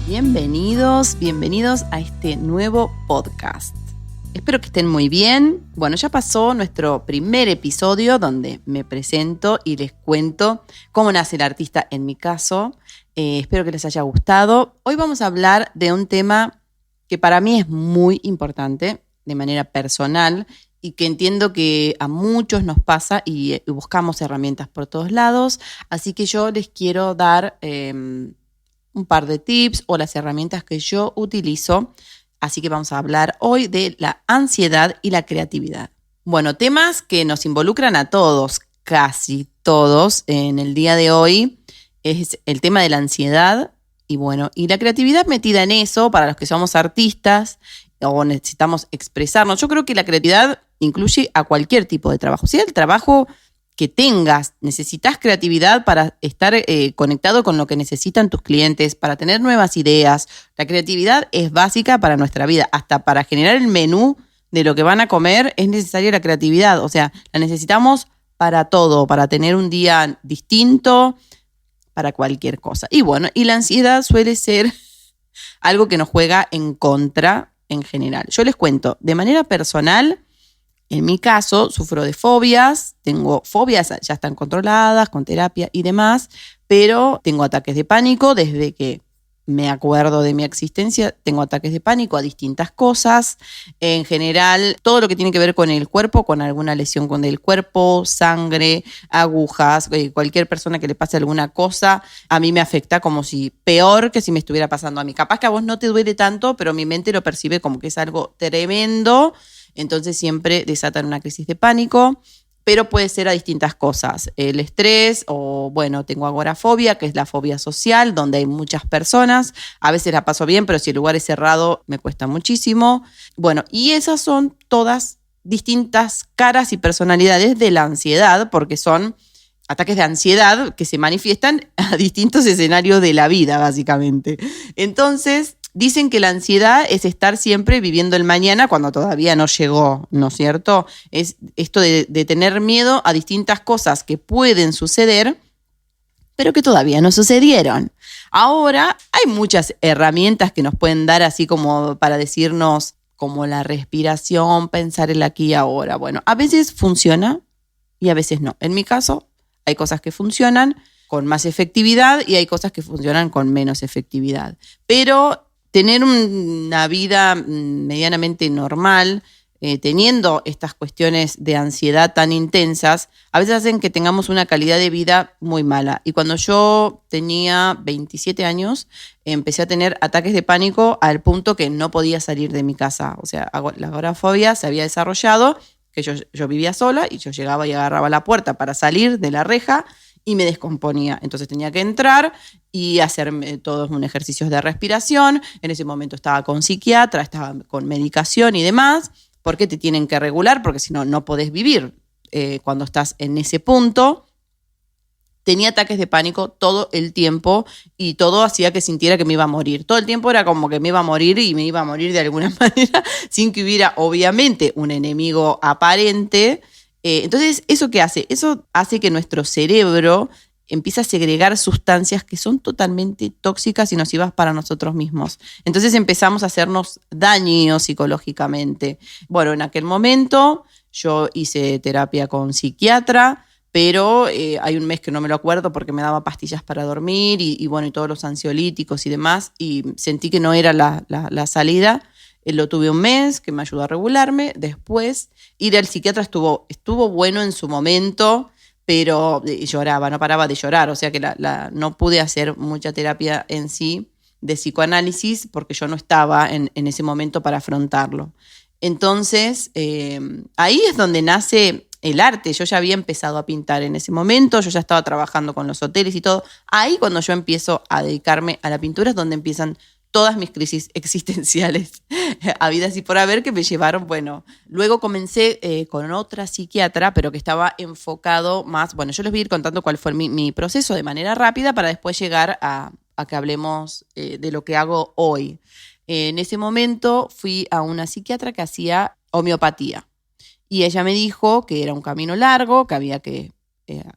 Bienvenidos a este nuevo podcast. Espero que estén muy bien. Bueno, ya pasó nuestro primer episodio donde me presento y les cuento cómo nace el artista en mi caso. Espero que les haya gustado. Hoy vamos a hablar de un tema que para mí es muy importante de manera personal y que entiendo que a muchos nos pasa y buscamos herramientas por todos lados. Así que yo les quiero dar un par de tips o las herramientas que yo utilizo. Así que vamos a hablar hoy de la ansiedad y la creatividad. Bueno, temas que nos involucran a todos, casi todos, en el día de hoy, es el tema de la ansiedad y la creatividad metida en eso para los que somos artistas o necesitamos expresarnos. Yo creo que la creatividad incluye a cualquier tipo de trabajo, sea el trabajo que tengas, necesitas creatividad para estar conectado con lo que necesitan tus clientes, para tener nuevas ideas. La creatividad es básica para nuestra vida, hasta para generar el menú de lo que van a comer es necesaria la creatividad, o sea, la necesitamos para todo, para tener un día distinto, para cualquier cosa. Y la ansiedad suele ser algo que nos juega en contra en general. Yo les cuento, de manera personal, en mi caso, sufro de fobias, tengo fobias, ya están controladas con terapia y demás, pero tengo ataques de pánico desde que me acuerdo de mi existencia, tengo ataques de pánico a distintas cosas. En general, todo lo que tiene que ver con el cuerpo, con alguna lesión con el cuerpo, sangre, agujas, cualquier persona que le pase alguna cosa, a mí me afecta como si peor que si me estuviera pasando a mí. Capaz que a vos no te duele tanto, pero mi mente lo percibe como que es algo tremendo. Entonces siempre desatan una crisis de pánico, pero puede ser a distintas cosas. El estrés tengo agorafobia, que es la fobia social, donde hay muchas personas. A veces la paso bien, pero si el lugar es cerrado me cuesta muchísimo. Y esas son todas distintas caras y personalidades de la ansiedad, porque son ataques de ansiedad que se manifiestan a distintos escenarios de la vida, básicamente. Entonces, dicen que la ansiedad es estar siempre viviendo el mañana cuando todavía no llegó, ¿no es cierto? Es esto de tener miedo a distintas cosas que pueden suceder, pero que todavía no sucedieron. Ahora hay muchas herramientas que nos pueden dar así como para decirnos, como la respiración, pensar el aquí y ahora. Bueno, a veces funciona y a veces no. En mi caso, hay cosas que funcionan con más efectividad y hay cosas que funcionan con menos efectividad. Pero tener una vida medianamente normal, teniendo estas cuestiones de ansiedad tan intensas, a veces hacen que tengamos una calidad de vida muy mala. Y cuando yo tenía 27 años, empecé a tener ataques de pánico al punto que no podía salir de mi casa. O sea, la agorafobia se había desarrollado, que yo vivía sola y yo llegaba y agarraba la puerta para salir de la reja y me descomponía. Entonces tenía que entrar y hacer todos unos ejercicios de respiración. En ese momento estaba con psiquiatra, estaba con medicación y demás, porque te tienen que regular, porque si no, no podés vivir cuando estás en ese punto. Tenía ataques de pánico todo el tiempo y todo hacía que sintiera que me iba a morir. Todo el tiempo era como que me iba a morir y me iba a morir de alguna manera sin que hubiera, obviamente, un enemigo aparente. Entonces, ¿eso qué hace? Eso hace que nuestro cerebro empiece a segregar sustancias que son totalmente tóxicas y nocivas para nosotros mismos. Entonces empezamos a hacernos daño psicológicamente. En aquel momento yo hice terapia con psiquiatra, pero hay un mes que no me lo acuerdo porque me daba pastillas para dormir y todos los ansiolíticos y demás, y sentí que no era la salida. Lo tuve un mes, que me ayudó a regularme. Después, ir al psiquiatra estuvo bueno en su momento, pero lloraba, no paraba de llorar. O sea que no pude hacer mucha terapia en sí de psicoanálisis porque yo no estaba en ese momento para afrontarlo. Entonces, ahí es donde nace el arte. Yo ya había empezado a pintar en ese momento, yo ya estaba trabajando con los hoteles y todo. Ahí cuando yo empiezo a dedicarme a la pintura es donde empiezan todas mis crisis existenciales habidas y por haber que me llevaron, luego comencé con otra psiquiatra, pero que estaba enfocado más, yo les voy a ir contando cuál fue mi proceso de manera rápida para después llegar a que hablemos de lo que hago hoy. En ese momento fui a una psiquiatra que hacía homeopatía y ella me dijo que era un camino largo, que había que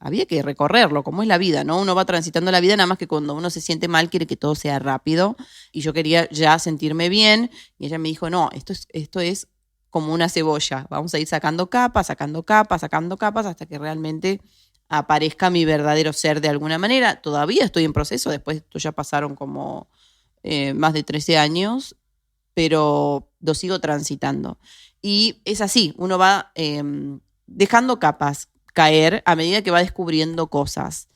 había que recorrerlo, como es la vida, ¿no? Uno va transitando la vida, nada más que cuando uno se siente mal quiere que todo sea rápido. Y yo quería ya sentirme bien. Y ella me dijo, no, esto es como una cebolla. Vamos a ir sacando capas, hasta que realmente aparezca mi verdadero ser de alguna manera. Todavía estoy en proceso, después esto ya pasaron como más de 13 años, pero lo sigo transitando. Y es así, uno va dejando capas caer a medida que va descubriendo cosas.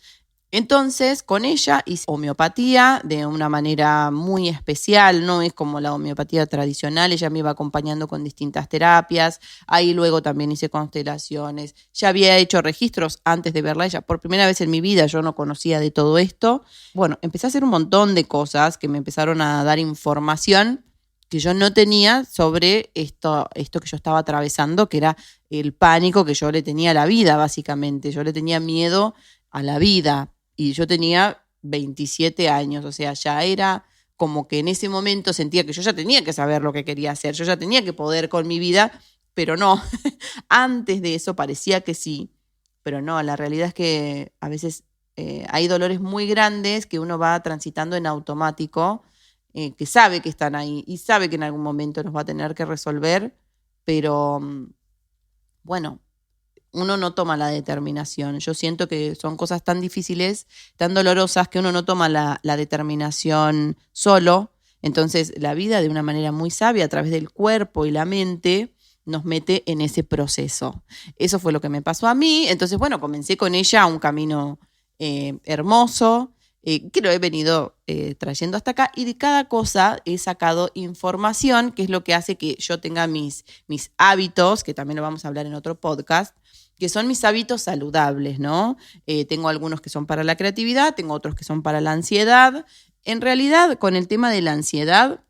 Entonces, con ella hice homeopatía de una manera muy especial, no es como la homeopatía tradicional, ella me iba acompañando con distintas terapias, ahí luego también hice constelaciones, ya había hecho registros antes de verla ella, por primera vez en mi vida yo no conocía de todo esto. Bueno, empecé a hacer un montón de cosas que me empezaron a dar información que yo no tenía sobre esto que yo estaba atravesando, que era el pánico que yo le tenía a la vida, básicamente. Yo le tenía miedo a la vida. Y yo tenía 27 años, o sea, ya era como que en ese momento sentía que yo ya tenía que saber lo que quería hacer, yo ya tenía que poder con mi vida, pero no. Antes de eso parecía que sí, pero no, la realidad es que a veces hay dolores muy grandes que uno va transitando en automático, que sabe que están ahí y sabe que en algún momento los va a tener que resolver, pero bueno, uno no toma la determinación. Yo siento que son cosas tan difíciles, tan dolorosas, que uno no toma la determinación solo. Entonces, la vida, de una manera muy sabia, a través del cuerpo y la mente, nos mete en ese proceso. Eso fue lo que me pasó a mí. Entonces, bueno, comencé con ella un camino hermoso, que lo he venido trayendo hasta acá, y de cada cosa he sacado información, que es lo que hace que yo tenga mis hábitos, que también lo vamos a hablar en otro podcast, que son mis hábitos saludables, ¿no? Tengo algunos que son para la creatividad, tengo otros que son para la ansiedad. En realidad, con el tema de la ansiedad,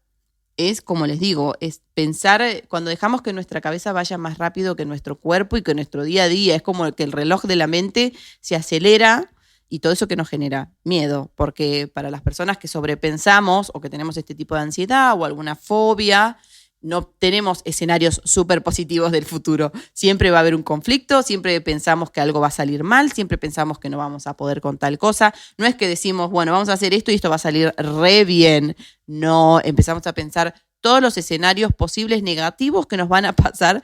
es como les digo, es pensar, cuando dejamos que nuestra cabeza vaya más rápido que nuestro cuerpo y que nuestro día a día, es como que el reloj de la mente se acelera y todo eso que nos genera miedo, porque para las personas que sobrepensamos o que tenemos este tipo de ansiedad o alguna fobia, no tenemos escenarios súper positivos del futuro. Siempre va a haber un conflicto, siempre pensamos que algo va a salir mal, siempre pensamos que no vamos a poder con tal cosa. No es que decimos, bueno, vamos a hacer esto y esto va a salir re bien. No, empezamos a pensar todos los escenarios posibles negativos que nos van a pasar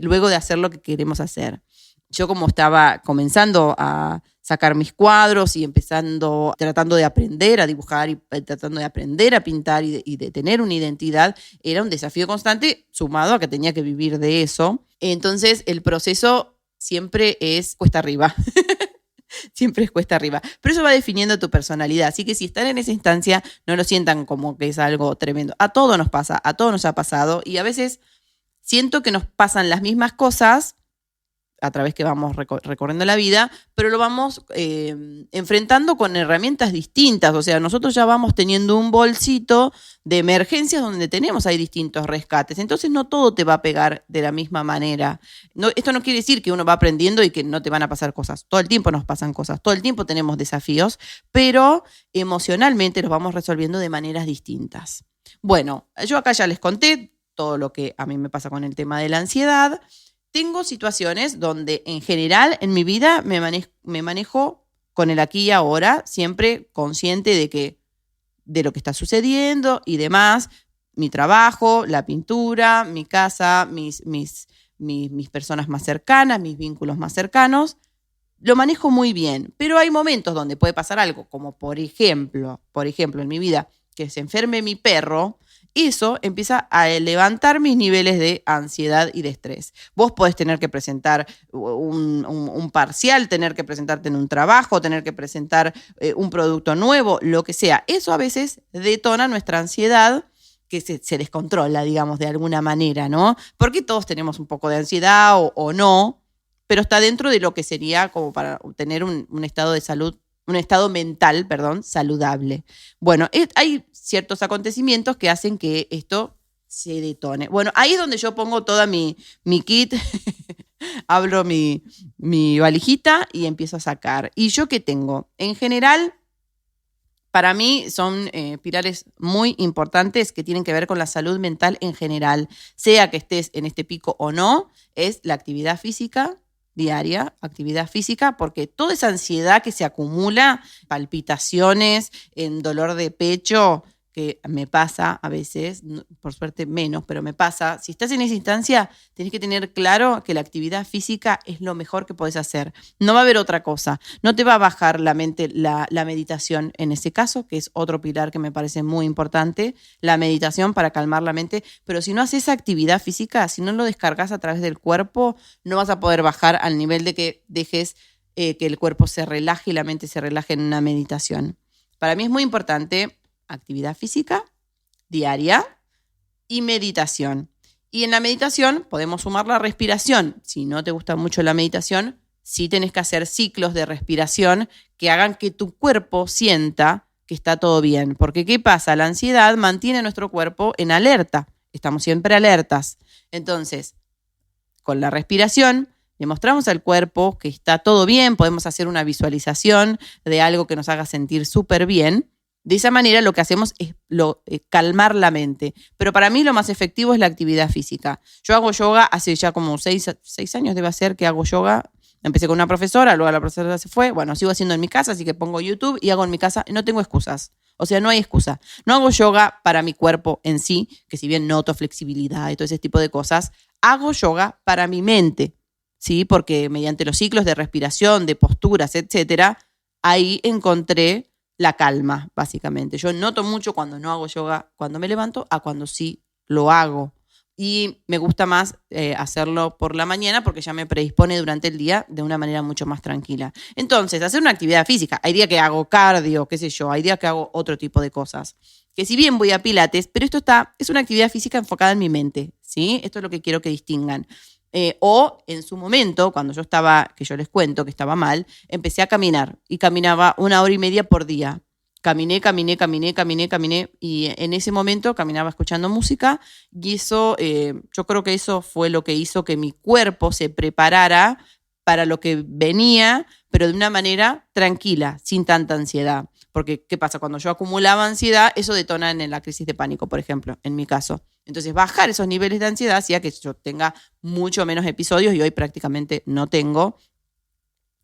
luego de hacer lo que queremos hacer. Yo, como estaba comenzando a sacar mis cuadros y tratando de aprender a dibujar y tratando de aprender a pintar y de tener una identidad, era un desafío constante, sumado a que tenía que vivir de eso. Entonces, el proceso siempre es cuesta arriba. Siempre es cuesta arriba. Pero eso va definiendo tu personalidad. Así que si están en esa instancia, no lo sientan como que es algo tremendo. A todos nos pasa, a todos nos ha pasado. Y a veces siento que nos pasan las mismas cosas a través que vamos recorriendo la vida, pero lo vamos enfrentando con herramientas distintas. O sea, nosotros ya vamos teniendo un bolsito de emergencias donde tenemos ahí distintos rescates. Entonces no todo te va a pegar de la misma manera. No, esto no quiere decir que uno va aprendiendo y que no te van a pasar cosas. Todo el tiempo nos pasan cosas, todo el tiempo tenemos desafíos, pero emocionalmente los vamos resolviendo de maneras distintas. Bueno, yo acá ya les conté todo lo que a mí me pasa con el tema de la ansiedad. Tengo situaciones donde en general en mi vida me manejo con el aquí y ahora, siempre consciente de lo que está sucediendo y demás. Mi trabajo, la pintura, mi casa, mis personas más cercanas, mis vínculos más cercanos. Lo manejo muy bien, pero hay momentos donde puede pasar algo, como por ejemplo en mi vida, que se enferme mi perro. Eso empieza a levantar mis niveles de ansiedad y de estrés. Vos podés tener que presentar un parcial, tener que presentarte en un trabajo, tener que presentar un producto nuevo, lo que sea. Eso a veces detona nuestra ansiedad, que se descontrola, digamos, de alguna manera, ¿no? Porque todos tenemos un poco de ansiedad o no, pero está dentro de lo que sería como para tener un estado de salud, un estado mental, saludable. Bueno, hay ciertos acontecimientos que hacen que esto se detone. Bueno, ahí es donde yo pongo toda mi kit, abro mi valijita y empiezo a sacar. ¿Y yo qué tengo? En general, para mí son pilares muy importantes que tienen que ver con la salud mental en general, sea que estés en este pico o no, es la actividad física, diaria, actividad física, porque toda esa ansiedad que se acumula, palpitaciones, en dolor de pecho, que me pasa a veces, por suerte menos, pero me pasa. Si estás en esa instancia, tenés que tener claro que la actividad física es lo mejor que podés hacer. No va a haber otra cosa. No te va a bajar la mente la meditación en ese caso, que es otro pilar que me parece muy importante, la meditación para calmar la mente. Pero si no haces actividad física, si no lo descargas a través del cuerpo, no vas a poder bajar al nivel de que dejes que el cuerpo se relaje y la mente se relaje en una meditación. Para mí es muy importante actividad física diaria y meditación. Y en la meditación podemos sumar la respiración. Si no te gusta mucho la meditación, sí tenés que hacer ciclos de respiración que hagan que tu cuerpo sienta que está todo bien. Porque ¿qué pasa? La ansiedad mantiene a nuestro cuerpo en alerta. Estamos siempre alertas. Entonces, con la respiración, le mostramos al cuerpo que está todo bien. Podemos hacer una visualización de algo que nos haga sentir súper bien. De esa manera lo que hacemos es calmar la mente. Pero para mí lo más efectivo es la actividad física. Yo hago yoga hace ya como 6 años debe ser que hago yoga. Empecé con una profesora, luego la profesora se fue. Bueno, sigo haciendo en mi casa, así que pongo YouTube y hago en mi casa. No tengo excusas. O sea, no hay excusa. No hago yoga para mi cuerpo en sí, que si bien noto flexibilidad y todo ese tipo de cosas, hago yoga para mi mente, ¿sí? Porque mediante los ciclos de respiración, de posturas, etcétera, ahí encontré la calma, básicamente. Yo noto mucho cuando no hago yoga, cuando me levanto, a cuando sí lo hago. Y me gusta más hacerlo por la mañana porque ya me predispone durante el día de una manera mucho más tranquila. Entonces, hacer una actividad física. Hay días que hago cardio, qué sé yo, hay días que hago otro tipo de cosas. Que si bien voy a pilates, pero es una actividad física enfocada en mi mente, ¿sí? Esto es lo que quiero que distingan. O en su momento, cuando yo estaba, que yo les cuento que estaba mal, empecé a caminar y caminaba 1 hora y media por día. Caminé y en ese momento caminaba escuchando música y eso, yo creo que eso fue lo que hizo que mi cuerpo se preparara para lo que venía, pero de una manera tranquila, sin tanta ansiedad. Porque, ¿qué pasa? Cuando yo acumulaba ansiedad, eso detona en la crisis de pánico, por ejemplo, en mi caso. Entonces, bajar esos niveles de ansiedad hacía que yo tenga mucho menos episodios y hoy prácticamente no tengo.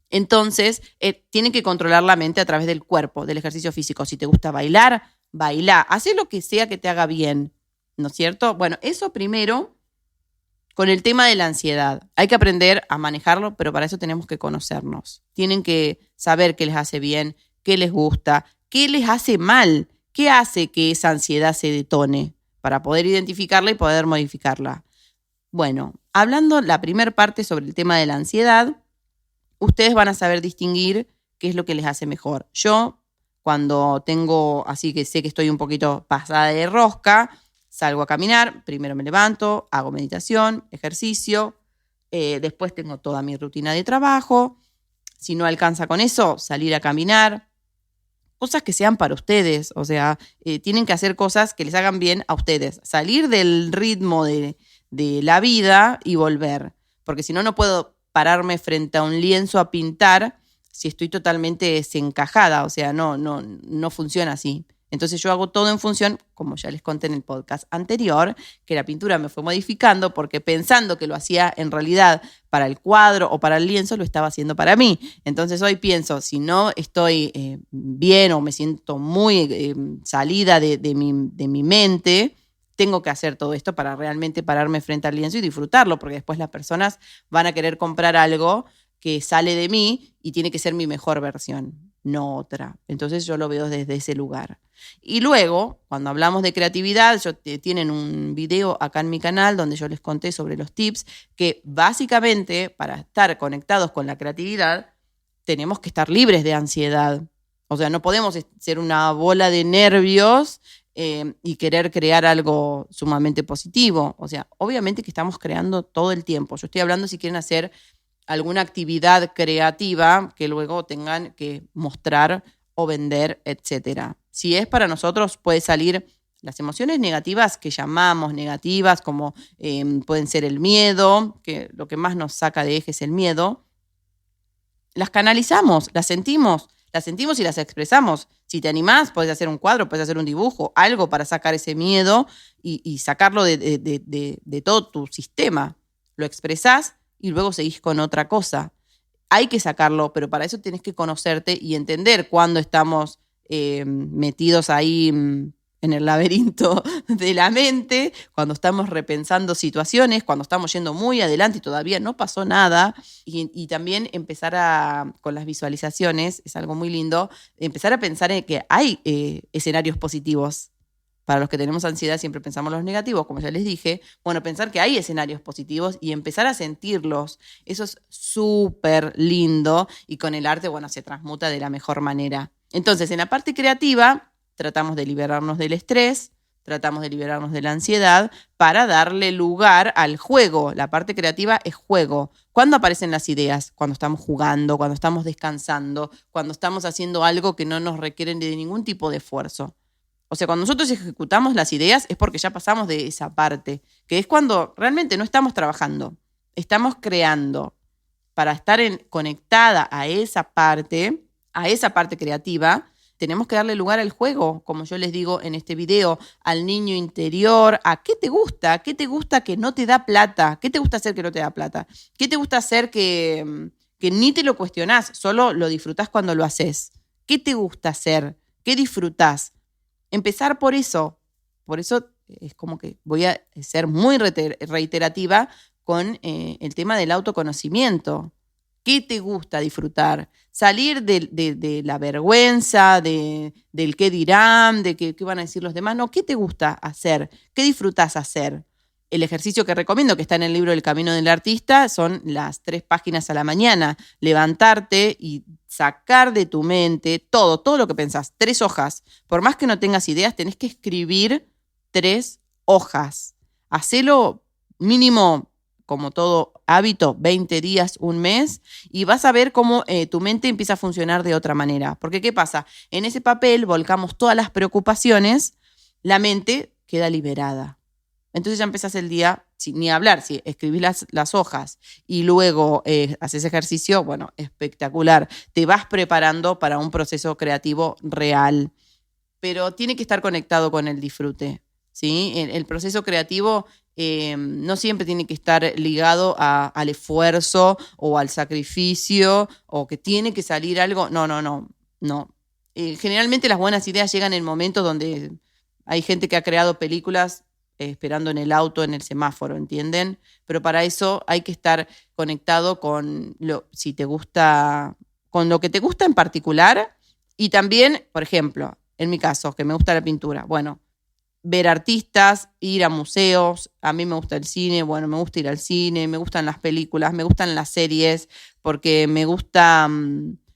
Entonces, tienen que controlar la mente a través del cuerpo, del ejercicio físico. Si te gusta bailar, bailá. Hacé lo que sea que te haga bien, ¿no es cierto? Bueno, eso primero con el tema de la ansiedad. Hay que aprender a manejarlo, pero para eso tenemos que conocernos. Tienen que saber qué les hace bien, qué les gusta, qué les hace mal, qué hace que esa ansiedad se detone para poder identificarla y poder modificarla. Bueno, hablando la primera parte sobre el tema de la ansiedad, ustedes van a saber distinguir qué es lo que les hace mejor. Yo, cuando tengo, así que sé que estoy un poquito pasada de rosca, salgo a caminar, primero me levanto, hago meditación, ejercicio, después tengo toda mi rutina de trabajo. Si no alcanza con eso, salir a caminar. Cosas que sean para ustedes, o sea, tienen que hacer cosas que les hagan bien a ustedes. Salir del ritmo de la vida y volver, porque si no, no puedo pararme frente a un lienzo a pintar si estoy totalmente desencajada, o sea, no funciona así. Entonces yo hago todo en función, como ya les conté en el podcast anterior, que la pintura me fue modificando porque pensando que lo hacía en realidad para el cuadro o para el lienzo, lo estaba haciendo para mí. Entonces hoy pienso, si no estoy bien o me siento muy salida de mi mente, tengo que hacer todo esto para realmente pararme frente al lienzo y disfrutarlo, porque después las personas van a querer comprar algo que sale de mí y tiene que ser mi mejor versión, no otra. Entonces yo lo veo desde ese lugar. Y luego, cuando hablamos de creatividad, tienen un video acá en mi canal donde yo les conté sobre los tips que básicamente para estar conectados con la creatividad tenemos que estar libres de ansiedad. O sea, no podemos ser una bola de nervios y querer crear algo sumamente positivo. O sea, obviamente que estamos creando todo el tiempo. Yo estoy hablando si quieren hacer alguna actividad creativa que luego tengan que mostrar o vender, etcétera. Si es para nosotros, puede salir las emociones negativas que llamamos negativas, como pueden ser el miedo, que lo que más nos saca de eje es el miedo. Las canalizamos, las sentimos y las expresamos. Si te animás, podés hacer un cuadro, podés hacer un dibujo, algo para sacar ese miedo y sacarlo de todo tu sistema. Lo expresás y luego seguís con otra cosa. Hay que sacarlo, pero para eso tenés que conocerte y entender cuándo estamos metidos ahí en el laberinto de la mente, cuando estamos repensando situaciones, cuando estamos yendo muy adelante y todavía no pasó nada. Y también empezar con las visualizaciones, es algo muy lindo, empezar a pensar en que hay escenarios positivos. Para los que tenemos ansiedad siempre pensamos los negativos, como ya les dije. Bueno, pensar que hay escenarios positivos y empezar a sentirlos. Eso es súper lindo y con el arte, bueno, se transmuta de la mejor manera. Entonces, en la parte creativa, tratamos de liberarnos del estrés, tratamos de liberarnos de la ansiedad para darle lugar al juego. La parte creativa es juego. ¿Cuándo aparecen las ideas? Cuando estamos jugando, cuando estamos descansando, cuando estamos haciendo algo que no nos requiere de ningún tipo de esfuerzo. O sea, cuando nosotros ejecutamos las ideas es porque ya pasamos de esa parte, que es cuando realmente no estamos trabajando, estamos creando. Para estar conectada a esa parte creativa, tenemos que darle lugar al juego, como yo les digo en este video, al niño interior, a qué te gusta que no te da plata, qué te gusta hacer que no te da plata, qué te gusta hacer que ni te lo cuestionás, solo lo disfrutás cuando lo haces, qué te gusta hacer, qué disfrutás. Empezar por eso es como que voy a ser muy reiterativa con el tema del autoconocimiento. ¿Qué te gusta disfrutar? Salir de la vergüenza, del qué dirán, de qué van a decir los demás. No, ¿qué te gusta hacer? ¿Qué disfrutás hacer? El ejercicio que recomiendo, que está en el libro El Camino del Artista, son las 3 páginas a la mañana. Levantarte y sacar de tu mente todo lo que pensás. 3 hojas. Por más que no tengas ideas, tenés que escribir 3 hojas. Hacelo mínimo, como todo hábito, 20 días, un mes, y vas a ver cómo tu mente empieza a funcionar de otra manera. Porque, ¿qué pasa? En ese papel volcamos todas las preocupaciones, la mente queda liberada. Entonces ya empezás el día, ni hablar, si escribís las hojas y luego haces ejercicio, bueno, espectacular. Te vas preparando para un proceso creativo real, pero tiene que estar conectado con el disfrute, ¿sí? El proceso creativo no siempre tiene que estar ligado al esfuerzo o al sacrificio o que tiene que salir algo. No. Generalmente las buenas ideas llegan en momentos donde hay gente que ha creado películas esperando en el auto, en el semáforo, ¿entienden? Pero para eso hay que estar conectado con si te gusta, con lo que te gusta en particular y también, por ejemplo, en mi caso, que me gusta la pintura, bueno, ver artistas, ir a museos, a mí me gusta el cine, bueno, me gusta ir al cine, me gustan las películas, me gustan las series, porque me gusta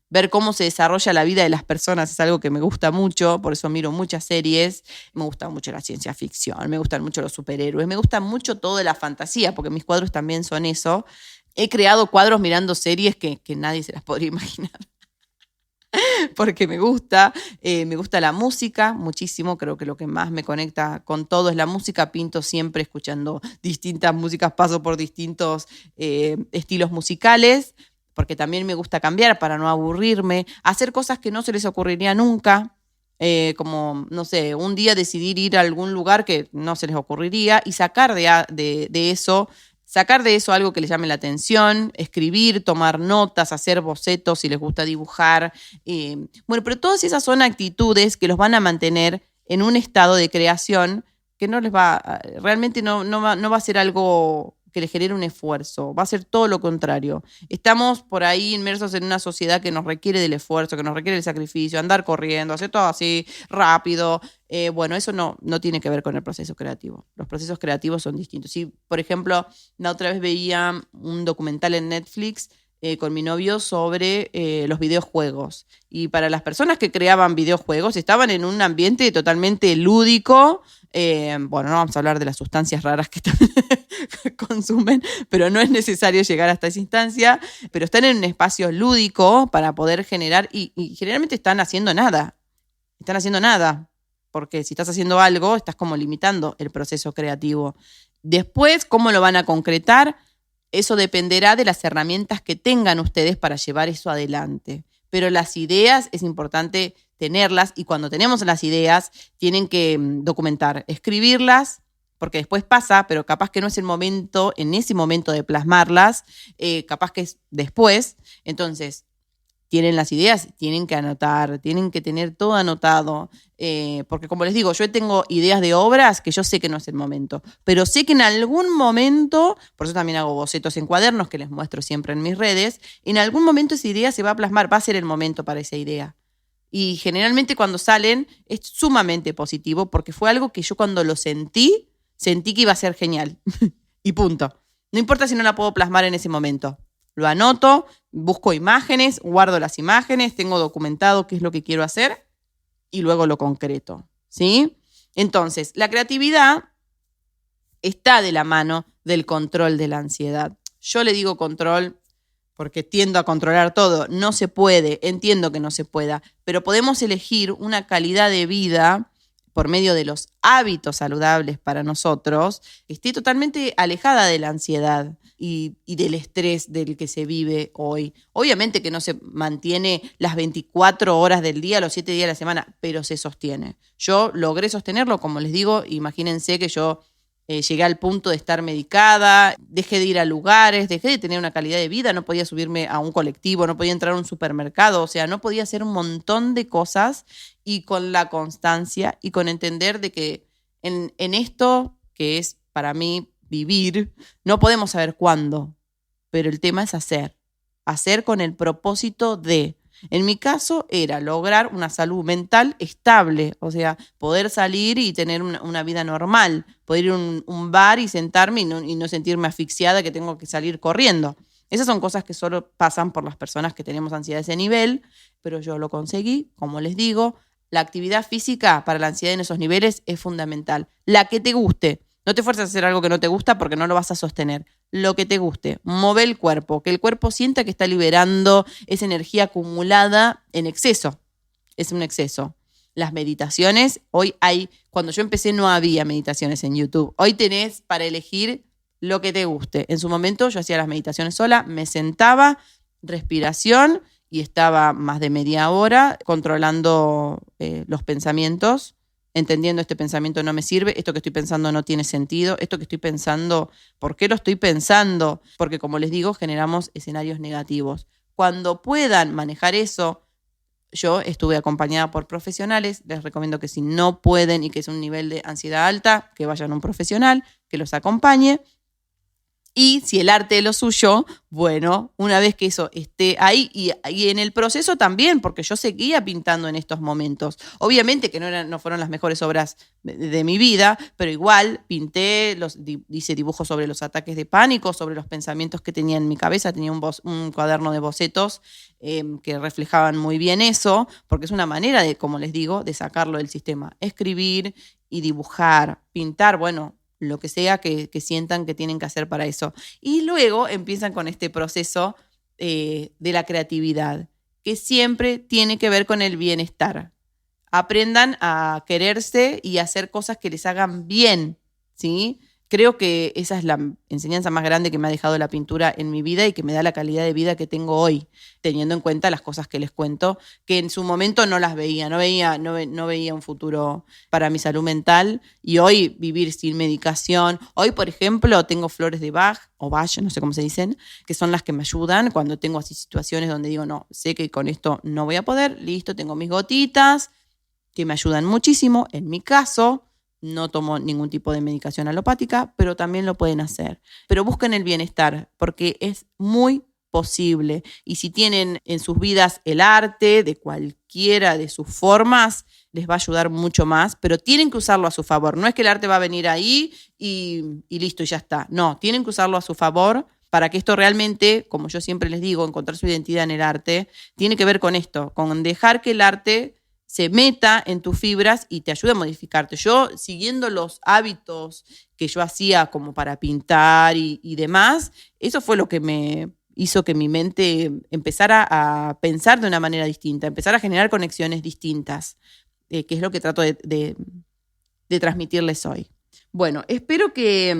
ver cómo se desarrolla la vida de las personas, es algo que me gusta mucho, por eso miro muchas series, me gusta mucho la ciencia ficción, me gustan mucho los superhéroes, me gusta mucho todo de la fantasía, porque mis cuadros también son eso. He creado cuadros mirando series que nadie se las podría imaginar. Porque me gusta la música muchísimo, creo que lo que más me conecta con todo es la música, pinto siempre escuchando distintas músicas, paso por distintos estilos musicales, porque también me gusta cambiar para no aburrirme, hacer cosas que no se les ocurriría nunca, como, no sé, un día decidir ir a algún lugar que no se les ocurriría y sacar de eso algo que les llame la atención, escribir, tomar notas, hacer bocetos si les gusta dibujar. Bueno, pero todas esas son actitudes que los van a mantener en un estado de creación que realmente no va a ser algo que les genere un esfuerzo, va a ser todo lo contrario. Estamos por ahí inmersos en una sociedad que nos requiere del esfuerzo, que nos requiere del sacrificio, andar corriendo, hacer todo así rápido. Bueno, eso no tiene que ver con el proceso creativo. Los procesos creativos son distintos. Sí, por ejemplo, la otra vez veía un documental en Netflix con mi novio sobre los videojuegos. Y para las personas que creaban videojuegos estaban en un ambiente totalmente lúdico. Bueno, no vamos a hablar de las sustancias raras que consumen, pero no es necesario llegar hasta esa instancia. Pero están en un espacio lúdico para poder generar y generalmente están haciendo nada. Están haciendo nada. Porque si estás haciendo algo, estás como limitando el proceso creativo. Después, ¿cómo lo van a concretar? Eso dependerá de las herramientas que tengan ustedes para llevar eso adelante. Pero las ideas es importante tenerlas y cuando tenemos las ideas tienen que documentar, escribirlas, porque después pasa, pero capaz que no es el momento, en ese momento de plasmarlas, capaz que es después. Entonces, tienen las ideas, tienen que anotar, tienen que tener todo anotado, porque como les digo, yo tengo ideas de obras que yo sé que no es el momento, pero sé que en algún momento, por eso también hago bocetos en cuadernos que les muestro siempre en mis redes, en algún momento esa idea se va a plasmar, va a ser el momento para esa idea. Y generalmente cuando salen es sumamente positivo porque fue algo que yo cuando lo sentí que iba a ser genial. Y punto. No importa si no la puedo plasmar en ese momento. Lo anoto, busco imágenes, guardo las imágenes, tengo documentado qué es lo que quiero hacer y luego lo concreto, ¿sí? Entonces, la creatividad está de la mano del control de la ansiedad. Yo le digo control porque tiendo a controlar todo. No se puede, entiendo que no se pueda, pero podemos elegir una calidad de vida por medio de los hábitos saludables para nosotros, que esté totalmente alejada de la ansiedad y del estrés del que se vive hoy. Obviamente que no se mantiene las 24 horas del día, los 7 días de la semana, pero se sostiene. Yo logré sostenerlo, como les digo, imagínense que yo llegué al punto de estar medicada, dejé de ir a lugares, dejé de tener una calidad de vida, no podía subirme a un colectivo, no podía entrar a un supermercado, o sea, no podía hacer un montón de cosas y con la constancia y con entender de que en esto que es para mí vivir, no podemos saber cuándo, pero el tema es hacer con el propósito de... En mi caso era lograr una salud mental estable, o sea, poder salir y tener una vida normal, poder ir a un bar y sentarme y no sentirme asfixiada que tengo que salir corriendo. Esas son cosas que solo pasan por las personas que tenemos ansiedad de ese nivel, pero yo lo conseguí, como les digo. La actividad física para la ansiedad en esos niveles es fundamental. La que te guste. No te fuerces a hacer algo que no te gusta porque no lo vas a sostener. Lo que te guste. Move el cuerpo. Que el cuerpo sienta que está liberando esa energía acumulada en exceso. Es un exceso. Las meditaciones, hoy hay, cuando yo empecé no había meditaciones en YouTube. Hoy tenés para elegir lo que te guste. En su momento yo hacía las meditaciones sola, me sentaba, respiración y estaba más de media hora controlando los pensamientos, entendiendo este pensamiento no me sirve, esto que estoy pensando no tiene sentido, esto que estoy pensando, ¿por qué lo estoy pensando? Porque como les digo, generamos escenarios negativos. Cuando puedan manejar eso, yo estuve acompañada por profesionales, les recomiendo que si no pueden y que es un nivel de ansiedad alta, que vayan a un profesional, que los acompañe. Y si el arte es lo suyo, bueno, una vez que eso esté ahí y en el proceso también, porque yo seguía pintando en estos momentos. Obviamente que no fueron las mejores obras de mi vida, pero igual pinté, hice dibujos sobre los ataques de pánico, sobre los pensamientos que tenía en mi cabeza. Tenía un cuaderno de bocetos que reflejaban muy bien eso, porque es una manera de, como les digo, de sacarlo del sistema. Escribir y dibujar, pintar, bueno, lo que sea que sientan que tienen que hacer para eso. Y luego empiezan con este proceso de la creatividad, que siempre tiene que ver con el bienestar. Aprendan a quererse y a hacer cosas que les hagan bien, ¿sí? Creo que esa es la enseñanza más grande que me ha dejado la pintura en mi vida y que me da la calidad de vida que tengo hoy, teniendo en cuenta las cosas que les cuento, que en su momento no las veía, no veía un futuro para mi salud mental y hoy vivir sin medicación. Hoy, por ejemplo, tengo flores de Bach o Bach, no sé cómo se dicen, que son las que me ayudan cuando tengo así situaciones donde digo, no, sé que con esto no voy a poder, listo, tengo mis gotitas que me ayudan muchísimo. En mi caso, no tomo ningún tipo de medicación alopática, pero también lo pueden hacer. Pero busquen el bienestar, porque es muy posible. Y si tienen en sus vidas el arte de cualquiera de sus formas, les va a ayudar mucho más, pero tienen que usarlo a su favor. No es que el arte va a venir ahí y listo, y ya está. No, tienen que usarlo a su favor para que esto realmente, como yo siempre les digo, encontrar su identidad en el arte, tiene que ver con esto, con dejar que el arte se meta en tus fibras y te ayude a modificarte. Yo, siguiendo los hábitos que yo hacía como para pintar y demás, eso fue lo que me hizo que mi mente empezara a pensar de una manera distinta, empezar a generar conexiones distintas, que es lo que trato de transmitirles hoy. Bueno, espero que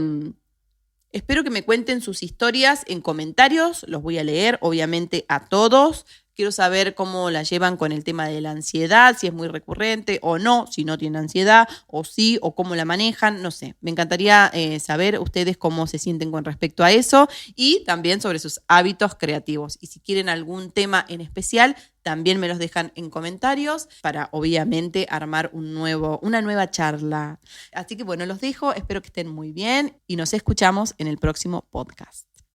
me cuenten sus historias en comentarios, los voy a leer, obviamente, a todos. Quiero saber cómo la llevan con el tema de la ansiedad, si es muy recurrente o no, si no tienen ansiedad o sí, o cómo la manejan, no sé. Me encantaría saber ustedes cómo se sienten con respecto a eso y también sobre sus hábitos creativos. Y si quieren algún tema en especial, también me los dejan en comentarios para obviamente armar una nueva charla. Así que bueno, los dejo, espero que estén muy bien y nos escuchamos en el próximo podcast.